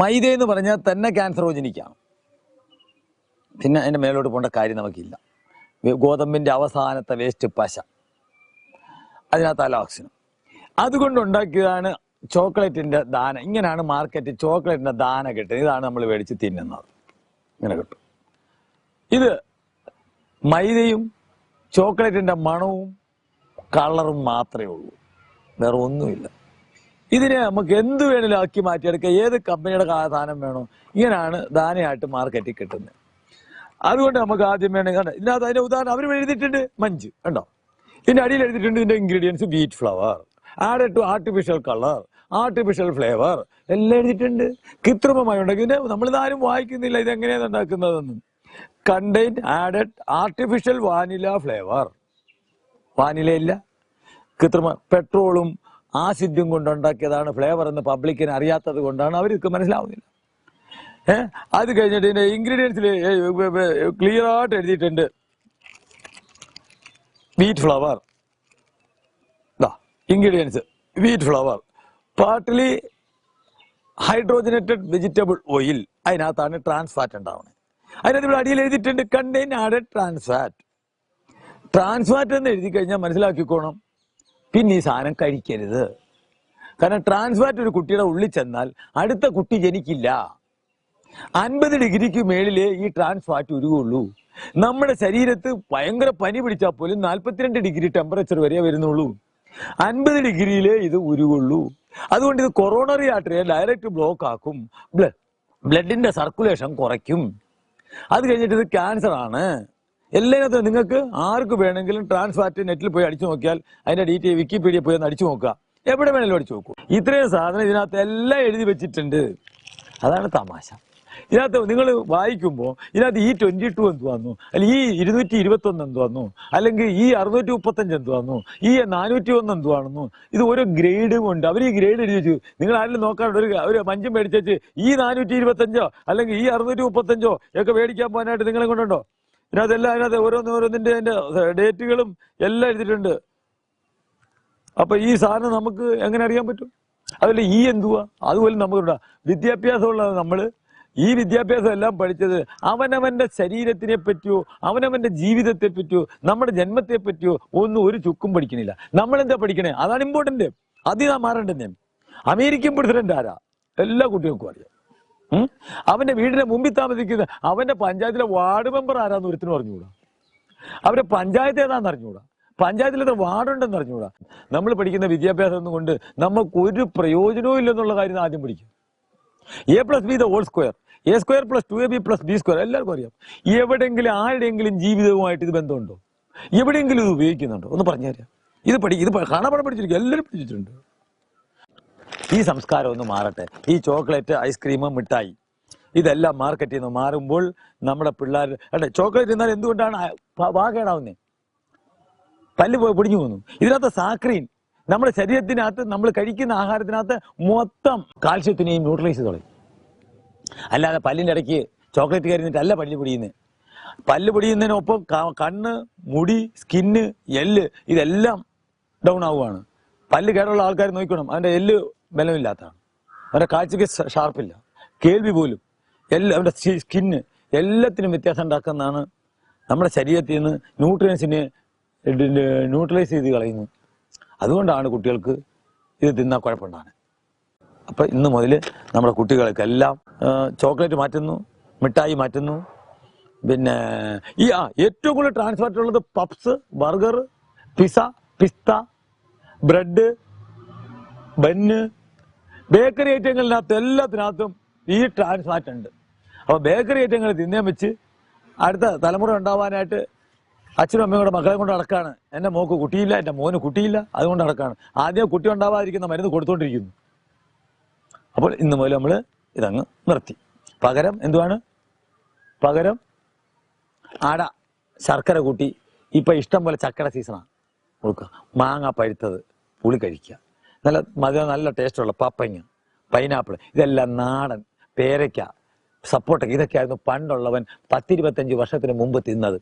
മൈദ എന്ന് പറഞ്ഞാൽ തന്നെ ക്യാൻസറോജനിക്കാണ്. പിന്നെ അതിൻ്റെ മേലോട്ട് പോകേണ്ട കാര്യം നമുക്കില്ല. ഗോതമ്പിൻ്റെ അവസാനത്തെ വേസ്റ്റ് പശ, അതിനകത്ത് അലോക്സിനും. അതുകൊണ്ടുണ്ടാക്കിയതാണ് ചോക്ലേറ്റിൻ്റെ ദാന. ഇങ്ങനെയാണ് മാർക്കറ്റ് ചോക്ലേറ്റിൻ്റെ ദാന കിട്ടുന്നത്. ഇതാണ് നമ്മൾ മേടിച്ച് തിന്നുന്നത്. ഇങ്ങനെ കിട്ടും. ഇത് മൈദയും ചോക്ലേറ്റിൻ്റെ മണവും കളറും മാത്രമേ ഉള്ളൂ, വേറെ ഒന്നുമില്ല. ഇതിനെ നമുക്ക് എന്ത് വേണേലും ആക്കി മാറ്റിയെടുക്കുക. ഏത് കമ്പനിയുടെ സാധനം വേണോ, ഇങ്ങനെയാണ് ദാനയായിട്ട് മാർക്കറ്റിൽ കിട്ടുന്നത്. അതുകൊണ്ട് നമുക്ക് ആദ്യം വേണമെങ്കിൽ ഇതിനകത്ത് അതിന്റെ ഉദാഹരണം അവർ എഴുതിയിട്ടുണ്ട് മഞ്ച് കണ്ടോ. ഇതിന്റെ അടിയിൽ എഴുതിയിട്ടുണ്ട് ഇതിന്റെ ingredients wheat flour added to artificial colour, artificial flavour എല്ലാം എഴുതിയിട്ടുണ്ട്. കൃത്രിമമായി ഉണ്ടാക്കി. ഇതിന്റെ നമ്മളിതാരും വായിക്കുന്നില്ല ഇതെങ്ങനെയാണ് ഉണ്ടാക്കുന്നതെന്നും. Contain added artificial vanilla flavour. വാനിലയില്ല, കൃത്രിമ പെട്രോളും ആസിഡും കൊണ്ടുണ്ടാക്കിയതാണ് ഫ്ലേവർ എന്ന് പബ്ലിക്കിന് അറിയാത്തത് കൊണ്ടാണ് അവർക്ക് മനസ്സിലാവുന്നില്ല. അത് കഴിഞ്ഞിട്ട് ഇതിന്റെ ഇൻഗ്രീഡിയൻസിൽ ക്ലിയർ ആയിട്ട് എഴുതിയിട്ടുണ്ട് wheat flour. Ingredients wheat flour, partly hydrogenated vegetable oil. അതിനകത്താണ് ട്രാൻസ് ഫാറ്റ് ഉണ്ടാവുന്നത്. അതിനകത്ത് ഇവിടെ അടിയിൽ എഴുതിയിട്ടുണ്ട് contain added trans fat. Trans fat എന്ന് എഴുതി കഴിഞ്ഞാൽ മനസ്സിലാക്കിക്കോണം, പിന്നെ ഈ സാധനം കഴിക്കരുത്. കാരണം ട്രാൻസ് ഫാറ്റ് ഒരു കുട്ടിയുടെ ഉള്ളിൽ ചെന്നാൽ അടുത്ത കുട്ടി ജനിക്കില്ല. 50 ഡിഗ്രിക്ക് മേളിലേ ഈ ട്രാൻസ് ഫാറ്റ് ഉരുകുള്ളൂ. നമ്മുടെ ശരീരത്ത് ഭയങ്കര പനി പിടിച്ചാൽ പോലും 42 ഡിഗ്രി ടെമ്പറേച്ചർ വരെ വരുന്നുള്ളൂ. 50 ഡിഗ്രിയിലേ ഇത് ഉരുകുള്ളൂ. അതുകൊണ്ട് ഇത് കൊറോണറി ആർട്ടറിയെ ഡയറക്റ്റ് ബ്ലോക്ക് ആക്കും, ബ്ലഡിന്റെ സർക്കുലേഷൻ കുറയ്ക്കും. അത് കഴിഞ്ഞിട്ട് ഇത് ക്യാൻസർ ആണ്. എല്ലാത്തിനും നിങ്ങൾക്ക് ആർക്ക് വേണമെങ്കിലും ട്രാൻസ് ഫാറ്റ് നെറ്റിൽ പോയി അടിച്ചു നോക്കിയാൽ അതിന്റെ ഡീറ്റെയിൽ വിക്കിപീഡിയ പോയി ഒന്ന് അടിച്ചു നോക്കുക, എവിടെ വേണമെങ്കിലും അടിച്ചു നോക്കൂ. ഇത്രയും സാധനം ഇതിനകത്ത് എല്ലാം എഴുതി വെച്ചിട്ടുണ്ട്. അതാണ് തമാശ. ഇതിനകത്ത് നിങ്ങൾ വായിക്കുമ്പോൾ ഇതിനകത്ത് ഈ 22 എന്ത് വന്നു, അല്ലെങ്കിൽ ഈ 221 എന്ത് വന്നു, അല്ലെങ്കിൽ ഈ 635 എന്ത് വന്നു, ഈ 401 എന്തുവാണെന്നു. ഇത് ഓരോ ഗ്രേഡും ഉണ്ട്. അവർ ഈ ഗ്രേഡ് എഴുതി വെച്ചു. നിങ്ങൾ ആരെങ്കിലും നോക്കാണ്ട് ഒരു മഞ്ചും മേടിച്ചു ഈ 425 അല്ലെങ്കിൽ ഈ 635 ഒക്കെ മേടിക്കാൻ പോകാനായിട്ട് നിങ്ങളെ കൊണ്ടുണ്ടോ? ഇതിനകത്തെല്ലാം അതിനകത്ത് ഓരോന്നിന്റെ അതിന്റെ ഡേറ്റുകളും എല്ലാം എഴുതിയിട്ടുണ്ട്. അപ്പൊ ഈ സാധനം നമുക്ക് എങ്ങനെ അറിയാൻ പറ്റും? അതല്ല ഈ എന്തുവാ, അതുപോലെ നമുക്കുണ്ടാ വിദ്യാഭ്യാസമുള്ള നമ്മള് ഈ വിദ്യാഭ്യാസം എല്ലാം പഠിച്ചത് അവനവന്റെ ശരീരത്തിനെ പറ്റിയോ അവനവന്റെ ജീവിതത്തെ പറ്റിയോ നമ്മുടെ ജന്മത്തെ പറ്റിയോ ഒന്നും ഒരു ചുക്കും പഠിക്കണില്ല. നമ്മളെന്താ പഠിക്കണേ? അതാണ് ഇമ്പോർട്ടന്റ്. അതിനാ മാറേണ്ടത്. അമേരിക്കൻ പ്രസിഡന്റ് ആരാ എല്ലാ കുട്ടികൾക്കും അറിയാം. അവന്റെ വീടിന്റെ മുമ്പിൽ താമസിക്കുന്ന അവന്റെ പഞ്ചായത്തിലെ വാർഡ് മെമ്പർ ആരാന്ന് ഒരുത്തിന് പറഞ്ഞുകൂടാ. അവരുടെ പഞ്ചായത്ത് ഏതാന്ന് അറിഞ്ഞുകൂടാ. പഞ്ചായത്തിൽ എത്ര വാർഡുണ്ടെന്ന് അറിഞ്ഞുകൂടാ. നമ്മൾ പഠിക്കുന്ന വിദ്യാഭ്യാസം കൊണ്ട് നമുക്കൊരു പ്രയോജനവും ഇല്ലെന്നുള്ള കാര്യം ആദ്യം പഠിക്കും. A+B the whole square, A² + 2AB+B² എല്ലാവർക്കും അറിയാം. എവിടെയെങ്കിലും ആരുടെയെങ്കിലും ജീവിതവുമായിട്ട് ഇത് ബന്ധമുണ്ടോ? എവിടെയെങ്കിലും ഇത് ഉപയോഗിക്കുന്നുണ്ടോ? ഒന്ന് പറഞ്ഞു തരാം. ഇത് കാണാപ്പാടം പഠിച്ചിരിക്കും, എല്ലാവരും പഠിച്ചിട്ടുണ്ട്. ഈ സംസ്കാരം ഒന്ന് മാറട്ടെ. ഈ ചോക്ലേറ്റ്, ഐസ്ക്രീം, മിഠായി ഇതെല്ലാം മാർക്കറ്റിൽ നിന്ന് മാറുമ്പോൾ നമ്മുടെ പിള്ളേർ ചോക്ലേറ്റ് എന്നാൽ എന്തുകൊണ്ടാണ് വാകേടാവുന്നേ? പല്ല് പൊടിഞ്ഞു പോകുന്നു. ഇതിനകത്ത് സാക്രീൻ നമ്മുടെ ശരീരത്തിനകത്ത് നമ്മൾ കഴിക്കുന്ന ആഹാരത്തിനകത്ത് മൊത്തം കാൽസ്യത്തിനെയും ന്യൂട്രലൈസ് ചെയ്തോളയും. അല്ലാതെ പല്ലിൻ്റെ ഇടയ്ക്ക് ചോക്ലേറ്റ് കയറിഞ്ഞിട്ടല്ല പല്ല് പൊടിയുന്നത്. പല്ല് പൊടിയുന്നതിനൊപ്പം കണ്ണ്, മുടി, സ്കിന്ന്, എല്ല് ഇതെല്ലാം ഡൗൺ ആവുകയാണ്. പല്ല് കേടുള്ള ആൾക്കാർ നോക്കണം, അവൻ്റെ എല്ല് ബലമില്ലാത്തതാണ്, അവൻ്റെ കാഴ്ചക്ക് ഷാർപ്പില്ല, കേൾവി പോലും എല്ലാം, അവൻ്റെ സ്കിന്ന് എല്ലാത്തിനും വ്യത്യാസം ഉണ്ടാക്കുന്നതാണ്. നമ്മുടെ ശരീരത്തിൽ നിന്ന് ന്യൂട്രിയൻസിനെ ന്യൂട്രലൈസ് ചെയ്ത് കളയുന്നു. അതുകൊണ്ടാണ് കുട്ടികൾക്ക് ഇത് തിന്നാൽ കുഴപ്പമുണ്ടാകുന്നത്. അപ്പം ഇന്ന് മുതൽ നമ്മുടെ കുട്ടികൾക്കെല്ലാം ചോക്ലേറ്റ് മാറ്റുന്നു, മിഠായി മാറ്റുന്നു. പിന്നെ ഏറ്റവും കൂടുതൽ ട്രാൻസ്ഫാറ്റ് ഉള്ളത് പപ്സ്, ബർഗർ, പിസ്സ, പിസ്ത, ബ്രെഡ്, ബന്ന്, ബേക്കറി ഐറ്റങ്ങളിനകത്ത് എല്ലാത്തിനകത്തും ഈ ട്രാൻസ്ഫാറ്റ് ഉണ്ട്. അപ്പോൾ ബേക്കറി ഐറ്റങ്ങൾ തിന്നാൻ വെച്ച് അടുത്ത തലമുറ ഉണ്ടാവാനായിട്ട് അച്ഛനും അമ്മയും കൂടെ മക്കളെ കൊണ്ട് നടക്കാണ്. എൻ്റെ മോക്ക് കുട്ടിയില്ല, എൻ്റെ മോന് കുട്ടിയില്ല, അതുകൊണ്ട് നടക്കാണ്. ആദ്യം കുട്ടി ഉണ്ടാവാതിരിക്കുന്ന മരുന്ന് കൊടുത്തോണ്ടിരിക്കുന്നു. അപ്പോൾ ഇന്ന് മുതൽ നമ്മൾ ഇതങ്ങ് നിർത്തി. പകരം എന്തുവാണ്? പകരം അട, ശർക്കര കൂട്ടി. ഇപ്പം ഇഷ്ടം പോലെ ചക്കര സീസണാണ്, കൊടുക്കുക. മാങ്ങ പഴുത്തത്, പുളി കഴിക്കുക. നല്ല മധുരം, നല്ല ടേസ്റ്റുള്ള പപ്പങ്ങ, പൈനാപ്പിൾ, ഇതെല്ലാം നാടൻ, പേരയ്ക്ക, സപ്പോർട്ടൊക്കെ ഇതൊക്കെയായിരുന്നു പണ്ടുള്ളവൻ 10-25 വർഷത്തിന് മുമ്പ് തിന്നത്.